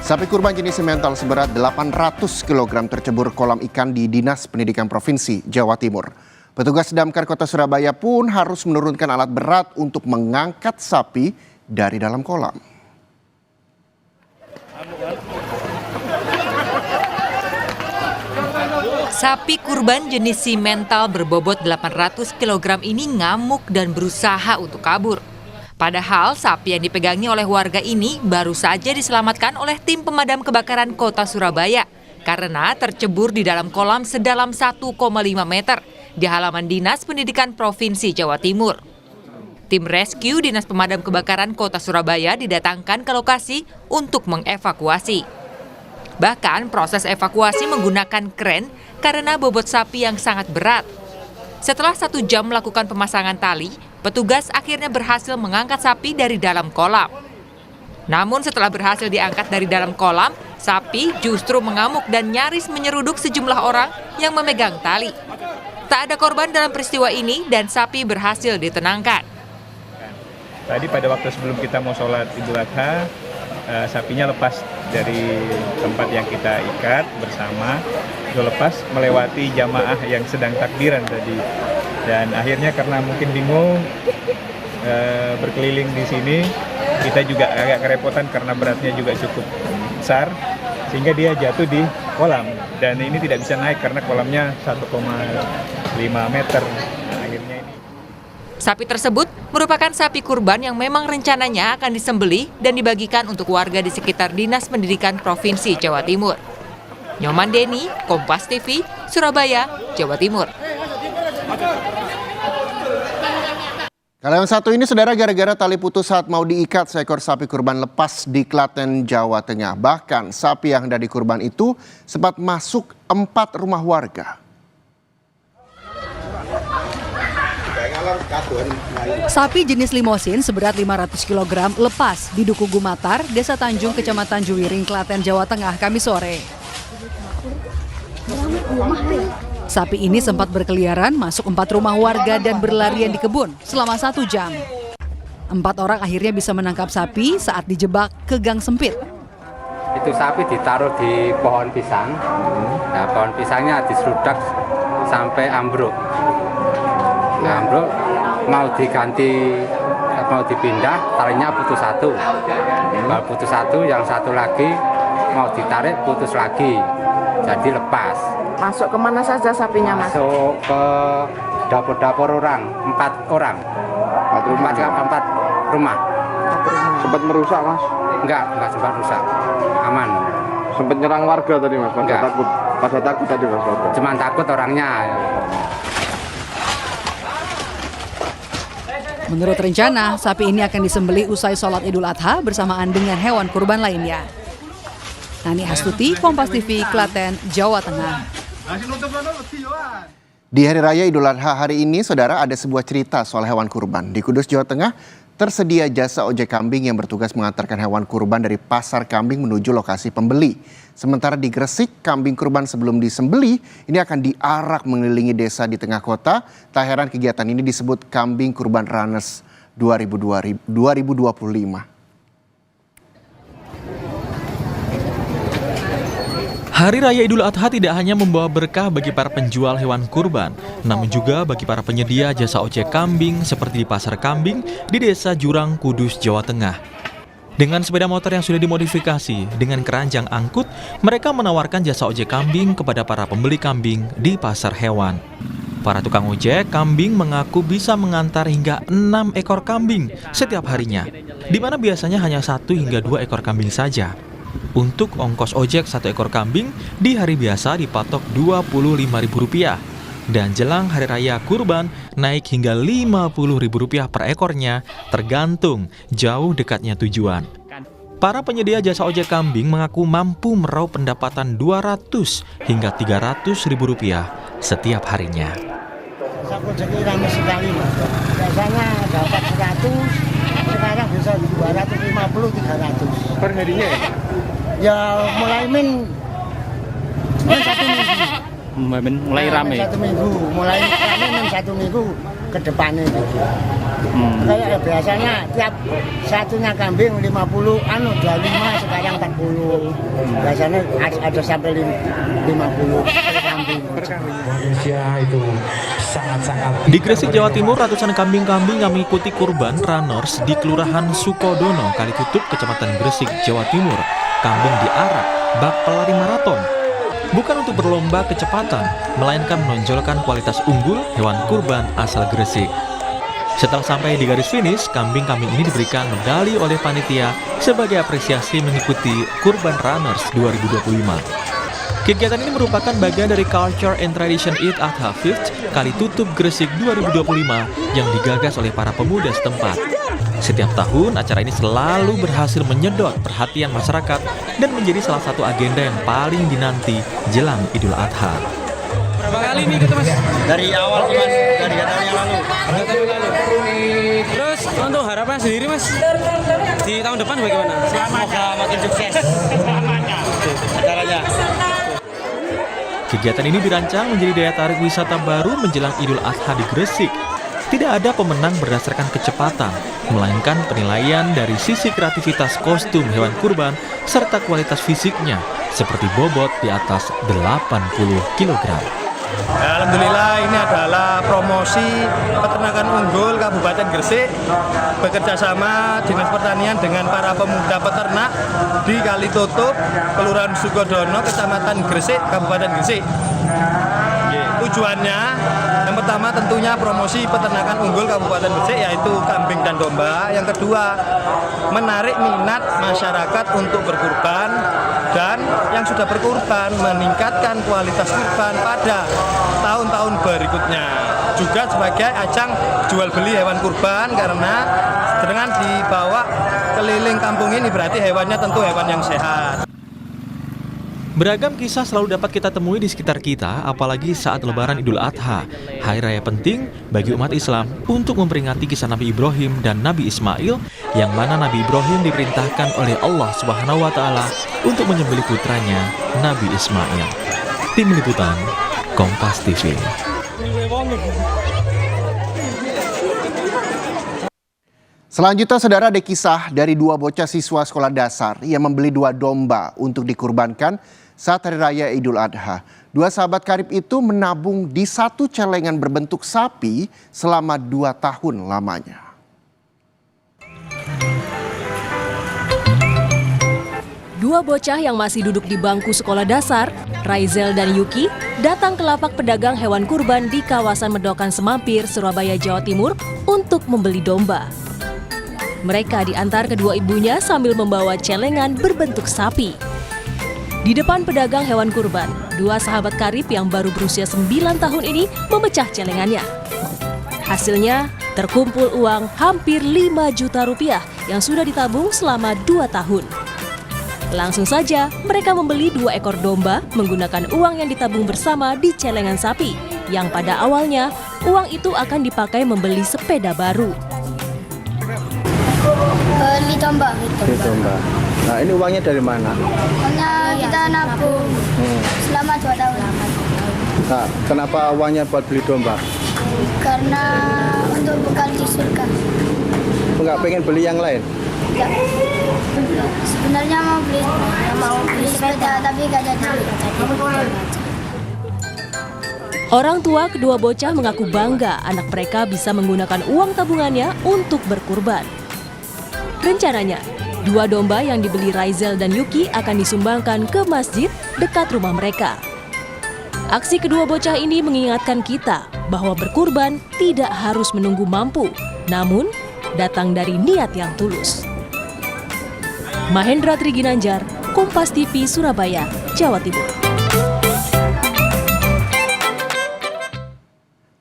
Sapi kurban jenis simental seberat 800 kg tercebur kolam ikan di Dinas Pendidikan Provinsi Jawa Timur. Petugas Damkar Kota Surabaya pun harus menurunkan alat berat untuk mengangkat sapi dari dalam kolam. Sapi kurban jenis simental berbobot 800 kg ini ngamuk dan berusaha untuk kabur. Padahal sapi yang dipegangi oleh warga ini baru saja diselamatkan oleh tim pemadam kebakaran Kota Surabaya karena tercebur di dalam kolam sedalam 1,5 meter di halaman Dinas Pendidikan Provinsi Jawa Timur. Tim rescue Dinas Pemadam Kebakaran Kota Surabaya didatangkan ke lokasi untuk mengevakuasi. Bahkan proses evakuasi menggunakan kren karena bobot sapi yang sangat berat. Setelah 1 jam melakukan pemasangan tali, petugas akhirnya berhasil mengangkat sapi dari dalam kolam. Namun setelah berhasil diangkat dari dalam kolam, sapi justru mengamuk dan nyaris menyeruduk sejumlah orang yang memegang tali. Tak ada korban dalam peristiwa ini dan sapi berhasil ditenangkan. Tadi pada waktu sebelum kita mau sholat Idul Adha, sapinya lepas dari tempat yang kita ikat bersama, itu lepas melewati jamaah yang sedang takbiran tadi. Dan akhirnya karena mungkin bingung berkeliling di sini, kita juga agak kerepotan karena beratnya juga cukup besar, sehingga dia jatuh di kolam. Dan ini tidak bisa naik karena kolamnya 1,5 meter. Nah, akhirnya ini. Sapi tersebut merupakan sapi kurban yang memang rencananya akan disembelih dan dibagikan untuk warga di sekitar Dinas Pendidikan Provinsi Jawa Timur. Nyoman Deni, Kompas TV, Surabaya, Jawa Timur. Kalau yang satu ini, saudara, gara-gara tali putus saat mau diikat, seekor sapi kurban lepas di Klaten, Jawa Tengah. Bahkan sapi yang hendak dikurban itu sempat masuk 4 rumah warga. Sapi jenis limosin seberat 500 kg lepas di Duku Gumatar, Desa Tanjung, Kecamatan Juwiring, Klaten, Jawa Tengah, Kamis sore. Sapi ini sempat berkeliaran masuk 4 rumah warga dan berlarian di kebun selama 1 jam. 4 orang akhirnya bisa menangkap sapi saat dijebak ke gang sempit. Itu sapi ditaruh di pohon pisang. Nah, pohon pisangnya diserudak sampai ambruk. Nah, ambruk mau diganti, mau dipindah, talinya putus 1. Kalau putus 1, yang satu lagi mau ditarik putus lagi, jadi lepas. Masuk kemana saja sapinya, Mas? Masuk ke dapur-dapur orang, 4 orang. 4 rumah. Sempat merusak, Mas? Enggak sempat rusak, aman. Sempat nyerang warga tadi, Mas? Pada takut tadi, Mas? Cuman takut orangnya. Menurut rencana, sapi ini akan disembelih usai sholat Idul Adha bersamaan dengan hewan kurban lainnya. Nani Astuti, Kompas TV, Klaten, Jawa Tengah. Di Hari Raya Idul Adha hari ini, saudara, ada sebuah cerita soal hewan kurban. Di Kudus, Jawa Tengah, tersedia jasa ojek kambing yang bertugas mengantarkan hewan kurban dari pasar kambing menuju lokasi pembeli. Sementara di Gresik, kambing kurban sebelum disembelih ini akan diarak mengelilingi desa di tengah kota. Tak heran kegiatan ini disebut Kambing Kurban Runners 2025. Hari Raya Idul Adha tidak hanya membawa berkah bagi para penjual hewan kurban, namun juga bagi para penyedia jasa ojek kambing seperti di Pasar Kambing di Desa Jurang, Kudus, Jawa Tengah. Dengan sepeda motor yang sudah dimodifikasi dengan keranjang angkut, mereka menawarkan jasa ojek kambing kepada para pembeli kambing di pasar hewan. Para tukang ojek kambing mengaku bisa mengantar hingga 6 ekor kambing setiap harinya, di mana biasanya hanya 1 hingga 2 ekor kambing saja. Untuk ongkos ojek 1 ekor kambing di hari biasa dipatok Rp25.000 dan jelang Hari Raya Kurban naik hingga Rp50.000 per ekornya tergantung jauh dekatnya tujuan. Para penyedia jasa ojek kambing mengaku mampu meraup pendapatan Rp200 hingga Rp300.000 setiap harinya. Aku jadi ramai sekali, Mas. Biasanya dapat 100, sekarang bisa 250-300 per harinya ya? Ya mulai min 1 minggu. Mulai rame. 1 minggu, mulai rame min 1 minggu ke depannya. Kayak biasanya tiap satunya kambing 25, sekarang 40. Biasanya ada sampai 50 kambing. Di Gresik, Jawa Timur, ratusan kambing-kambing yang mengikuti kurban runners di Kelurahan Sukodono, Kalitutup, Kecamatan Gresik, Jawa Timur. Kambing diarak bak pelari maraton. Bukan untuk berlomba kecepatan, melainkan menonjolkan kualitas unggul hewan kurban asal Gresik. Setelah sampai di garis finish, kambing-kambing ini diberikan medali oleh panitia sebagai apresiasi mengikuti Kurban Runners 2025. Kegiatan ini merupakan bagian dari Culture and Tradition Eid Adha 5th Kalitutup Gresik 2025 yang digagas oleh para pemuda setempat. Setiap tahun, acara ini selalu berhasil menyedot perhatian masyarakat dan menjadi salah satu agenda yang paling dinanti jelang Idul Adha. Berapa kali ini gitu Mas? Dari awal Mas, dari tahun yang lalu. Terus untuk harapan sendiri Mas di tahun depan bagaimana? Semoga makin sukses acaranya. Kegiatan ini dirancang menjadi daya tarik wisata baru menjelang Idul Adha di Gresik. Tidak ada pemenang berdasarkan kecepatan, melainkan penilaian dari sisi kreativitas kostum hewan kurban serta kualitas fisiknya, seperti bobot di atas 80 kg. Alhamdulillah, ini adalah promosi peternakan unggul Kabupaten Gresik bekerja sama Dinas Pertanian dengan para pemuda peternak di Kalitutup, Kelurahan Sukodono, Kecamatan Gresik, Kabupaten Gresik. Tujuannya yang pertama tentunya promosi peternakan unggul Kabupaten Gresik, yaitu kambing dan domba. Yang kedua, menarik minat masyarakat untuk berkurban, dan yang sudah berkurban meningkatkan kualitas kurban pada tahun-tahun berikutnya. Juga sebagai ajang jual beli hewan kurban, karena dengan dibawa keliling kampung ini berarti hewannya tentu hewan yang sehat. Beragam kisah selalu dapat kita temui di sekitar kita, apalagi saat Lebaran Idul Adha, hari raya penting bagi umat Islam untuk memperingati kisah Nabi Ibrahim dan Nabi Ismail, yang mana Nabi Ibrahim diperintahkan oleh Allah Subhanahu wa Ta'ala untuk menyembelih putranya Nabi Ismail. Tim Liputan Kompas TV. Selanjutnya, saudara, ada kisah dari dua bocah siswa sekolah dasar yang membeli 2 domba untuk dikurbankan saat Hari Raya Idul Adha. 2 sahabat karib itu menabung di satu celengan berbentuk sapi selama 2 tahun lamanya. Dua bocah yang masih duduk di bangku sekolah dasar, Raizel dan Yuki, datang ke lapak pedagang hewan kurban di kawasan Medokan Semampir, Surabaya, Jawa Timur untuk membeli domba. Mereka diantar kedua ibunya sambil membawa celengan berbentuk sapi. Di depan pedagang hewan kurban, 2 sahabat karib yang baru berusia 9 tahun ini memecah celengannya. Hasilnya, terkumpul uang hampir 5 juta rupiah yang sudah ditabung selama 2 tahun. Langsung saja, mereka membeli 2 ekor domba menggunakan uang yang ditabung bersama di celengan sapi, yang pada awalnya uang itu akan dipakai membeli sepeda baru. Beli domba. Beli domba. Nah, ini uangnya dari mana? Uangnya kita nabung selama 2 tahun. Nah, kenapa uangnya buat beli domba? Karena untuk bekal di surga. Enggak pengen beli yang lain? Ya. Sebenarnya mau beli sepeda, tapi gak jadi. Orang tua kedua bocah mengaku bangga anak mereka bisa menggunakan uang tabungannya untuk berkurban. Rencananya, 2 domba yang dibeli Raizel dan Yuki akan disumbangkan ke masjid dekat rumah mereka. Aksi kedua bocah ini mengingatkan kita bahwa berkurban tidak harus menunggu mampu, namun datang dari niat yang tulus. Mahendra Triginanjar, Kompas TV, Surabaya, Jawa Timur.